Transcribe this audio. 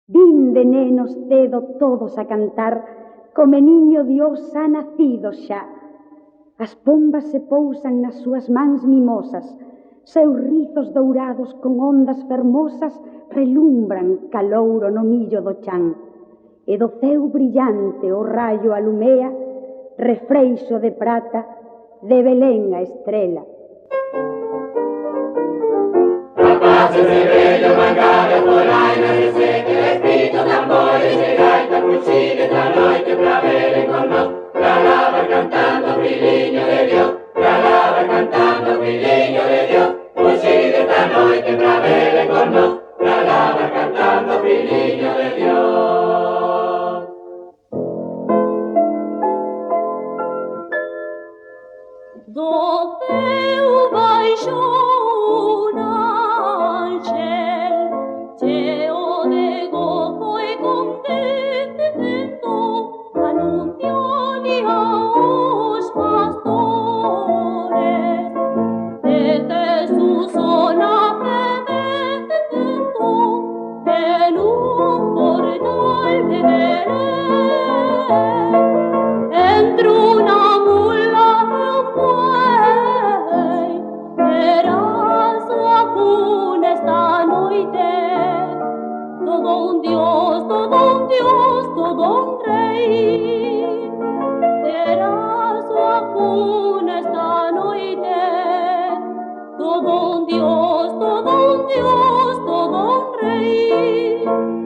Vinde, nenos, cedo todos a cantar, come niño Dios ha nacido xa. As pombas se pousan nas súas mans mimosas, seus rizos dourados con ondas fermosas relumbran calouro no millo do chan. E do ceu brillante o raio alumea, refreixo de prata, de Belén a estrela. Rapaces de bello mangadas, polainas de seque, despitos, tambores de gaita, cuchillo esta noite pra velen con nós, pra lavar cantando filhinho de Dios, pra lavar cantando filhinho de Dios, cuchillo esta noite pra velen con nós, pra lavar cantando filhinho de Dios. Do ceu baixou un ángel, cheo de gozo e contento, anuncioulle aos pastores de Jesús o nacemento, en un portal de Belén, entre una mula e un buey, era súa cuna esta noite. Todo un Dios, todo un Dios, todo un rei, era súa cuna esta noite. Todo un Dios, todo un Dios, todo un rei.